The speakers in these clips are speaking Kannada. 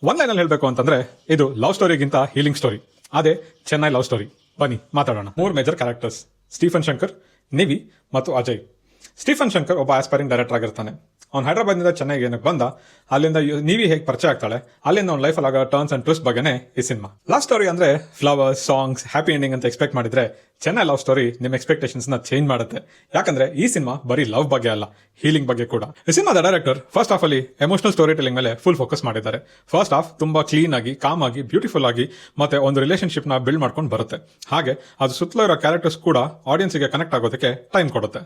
ಒನ್ ಲೈನಲ್ಲಿ ಹೇಳಬೇಕು ಅಂತಂದ್ರೆ ಇದು ಲವ್ ಸ್ಟೋರಿಗಿಂತ ಹೀಲಿಂಗ್ ಸ್ಟೋರಿ. ಅದೇ ಚೆನ್ನೈ ಲವ್ ಸ್ಟೋರಿ. ಬನ್ನಿ ಮಾತಾಡೋಣ. 3 major characters: Stephen Shankar, Nivi ಮತ್ತು ಅಜಯ್. ಸ್ಟೀಫನ್ ಶಂಕರ್ ಒಬ್ಬ ಆಸ್ಪೈರಿಂಗ್ ಡೈರೆಕ್ಟರ್ ಆಗಿರ್ತಾನೆ. ಅವ್ನು ಹೈದರಾಬಾದ್ನಿಂದ ಚೆನ್ನೈಗೆ ಏನಕ್ಕೆ ಬಂದ, ಅಲ್ಲಿಂದ ನಿವಿ ಹೇಗೆ ಪರಿಚಯ ಆಗ್ತಾಳೆ, ಅಲ್ಲಿಂದ ಅವ್ನ ಲೈಫಲ್ಲಿ ಆಗೋ ಟರ್ನ್ಸ್ ಅಂಡ್ ಟ್ವಿಸ್ಟ್ ಬಗ್ಗೆನೇ ಈ ಸಿನಿಮಾ. ಲವ್ ಸ್ಟೋರಿ ಅಂದ್ರೆ ಫ್ಲವರ್ಸ್, ಸಾಂಗ್ಸ್, ಹ್ಯಾಪಿ ಎಂಡಿಂಗ್ ಅಂತ ಎಕ್ಸ್ಪೆಕ್ಟ್ ಮಾಡಿದ್ರೆ ಚೆನ್ನೈ ಲವ್ ಸ್ಟೋರಿ ನಿಮ್ಮ ಎಕ್ಸ್ಪೆಕ್ಟೇಷನ್ಸ್ ನ ಚೇಂಜ್ ಮಾಡುತ್ತೆ. ಯಾಕಂದ್ರೆ ಈ ಸಿನಿಮಾ ಬರೀ ಲವ್ ಬಗ್ಗೆ ಅಲ್ಲ, ಹೀಲಿಂಗ್ ಬಗ್ಗೆ ಕೂಡ. ಈ ಸಿನಿಮಾದ ಡೈರೆಕ್ಟರ್ ಫಸ್ಟ್ ಹಾಫ್ ಅಲ್ಲಿ ಎಮೋಷನಲ್ ಸ್ಟೋರಿ ಟೆಲಿಂಗ್ ಮೇಲೆ ಫುಲ್ ಫೋಕಸ್ ಮಾಡಿದ್ದಾರೆ. ಫಸ್ಟ್ ಹಾಫ್ ತುಂಬಾ ಕ್ಲೀನ್ ಆಗಿ, ಕಾಮ್ ಆಗಿ, ಬ್ಯೂಟಿಫುಲ್ ಆಗಿ ಮತ್ತೆ ಒಂದು ರಿಲೇಶನ್ಶಿಪ್ ನ ಬಿಲ್ಡ್ ಮಾಡ್ಕೊಂಡು ಬರುತ್ತೆ. ಹಾಗೆ ಅದು ಸುತ್ತಲೂ ಇರೋ ಕ್ಯಾರೆಕ್ಟರ್ಸ್ ಕೂಡ ಆಡಿಯನ್ಸ್ಗೆ ಕನೆಕ್ಟ್ ಆಗೋದಕ್ಕೆ ಟೈಮ್ ಕೊಡುತ್ತೆ.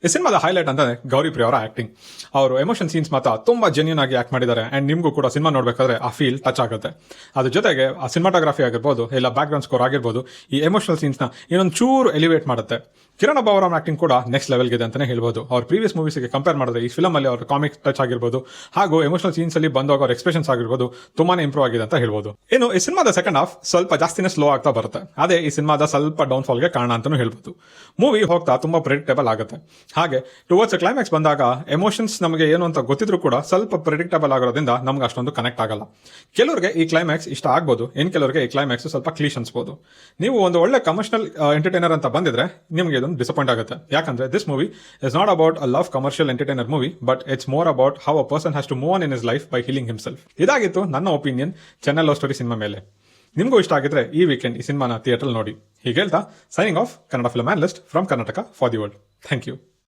ಈ ಸಿನಿಮಾದ ಹೈಲೈಟ್ ಅಂದ್ರೆ ಗೌರಿ ಪ್ರಿಯ ಅವರ ಆಕ್ಟಿಂಗ್. ಅವರು ಎಮೋಷನ್ ಸೀನ್ಸ್ ಮಾತ್ರ ತುಂಬಾ ಜೆನ್ಯೂನ್ ಆಗಿ ಆಕ್ಟ್ ಮಾಡಿದ್ದಾರೆ. ಅಂಡ್ ನಿಮ್ಗೂ ಕೂಡ ಸಿನಿಮಾ ನೋಡ್ಬೇಕಾದ್ರೆ ಆ ಫೀಲ್ ಟಚ್ ಆಗುತ್ತೆ. ಅದ್ರ ಜೊತೆಗೆ ಆ ಸಿನಿಮಾಟೋಗ್ರಫಿ ಆಗಿರ್ಬೋದು, ಇಲ್ಲ ಬ್ಯಾಕ್ ಗ್ರೌಂಡ್ ಸ್ಕೋರ್ ಆಗಿರ್ಬೋದು, ಈ ಎಮೋಷನಲ್ ಸೀನ್ಸ್ ನ ಇನ್ನೊಂದು ಚೂರು ಎಲಿವೇಟ್ ಮಾಡುತ್ತೆ. ಕಿರಣ್ ಅಬ್ಬ ಅವರ ಆಕ್ಟಿಂಗ್ ಕೂಡ ನೆಕ್ಸ್ಟ್ ಲೆವೆಲ್ ಇದೆ ಅಂತಾನೆ ಹೇಳ್ಬೋದು. ಅವ್ರ ಪ್ರೀವಿಯಸ್ ಮೂವೀಸ್ಗೆ ಕಂಪೇರ್ ಮಾಡಿದ್ರೆ ಈ ಫಿಲಮ್ ಅಲ್ಲಿ ಅವ್ರ ಕಾಮಿಕ್ ಟಚ್ ಆಗಿರ್ಬೋದು, ಹಾಗೂ ಎಮೋಷನಲ್ ಸೀನ್ಸ್ ಅಲ್ಲಿ ಬಂದಾಗ ಅವ್ರ ಎಕ್ಸ್ಪ್ರೆಷನ್ಸ್ ಆಗಿರ್ಬೋದು ತುಂಬಾನೇ ಇಂಪ್ರೂವ್ ಆಗಿದೆ ಅಂತ ಹೇಳ್ಬೋದು. ಇನ್ನು ಈ ಸಿನಿಮಾದ ಸೆಕೆಂಡ್ ಹಾಫ್ ಸ್ವಲ್ಪ ಜಾಸ್ತಿನೇ ಸ್ಲೋ ಆಗ್ತಾ ಬರುತ್ತೆ. ಅದೇ ಈ ಸಿನಿಮಾದ ಸ್ವಲ್ಪ ಡೌನ್ ಫಾಲ್ಗೆ ಕಾರಣ ಅಂತಾನು ಹೇಳ್ಬೋದು. ಮೂವಿ ಹೋಗ್ತಾ ತುಂಬಾ ಪ್ರೆಡಿಕ್ಟೇಬಲ್ ಆಗುತ್ತೆ. ಹಾಗೆ ಟುವರ್ಡ್ಸ್ ಕ್ಲೈಮ್ಯಾಕ್ಸ್ ಬಂದಾಗ ಎಮೋಷನ್ಸ್ ನಮಗೆ ಏನು ಅಂತ ಗೊತ್ತಿದ್ರು ಕೂಡ ಸ್ವಲ್ಪ ಪ್ರೆಡಿಕ್ಟೇಬಲ್ ಆಗೋದ್ರಿಂದ ನಮ್ಗೆ ಅಷ್ಟೊಂದು ಕನೆಕ್ಟ್ ಆಗಲ್ಲ. ಕೆಲವರಿಗೆ ಈ ಕ್ಲೈಮ್ಯಾಕ್ಸ್ ಇಷ್ಟ ಆಗ್ಬೋದು, ಇನ್ ಕೆಲವರಿಗೆ ಈ ಕ್ಲೈಮ್ಯಾಕ್ಸ್ ಸ್ವಲ್ಪ ಕ್ಲೀಶ್ ಅನ್ಸ್ಬೋದು. ನೀವು ಒಂದು ಒಳ್ಳೆ ಕಮರ್ಷಿಯಲ್ ಎಂಟರ್ಟೈನರ್ ಅಂತ ಬಂದಿದ್ರೆ ನಿಮಗೆ ಇದೊಂದು ಡಿಸಪಾಯಿಂಟ್ ಆಗುತ್ತೆ. ಯಾಕಂದ್ರೆ this movie is not about a love commercial entertainer movie, but it's more about how a person has to move on in his life by healing himself. ಇದಾಗಿತ್ತು ನನ್ನ opinion Chennai love story cinema ಮೇಲೆ. ನಿಮಗೂ ಇಷ್ಟ ಆಗಿದ್ರೆ ಈ ವೀಕೆಂಡ್ ಈ ಸಿನಿಮಾನ ಥಿಯೇಟರ್ ನೋಡಿ. ಹೀಗೆ ಹೇಳ್ತಾ signing off, Kannada film analyst from Karnataka for the world. Thank you.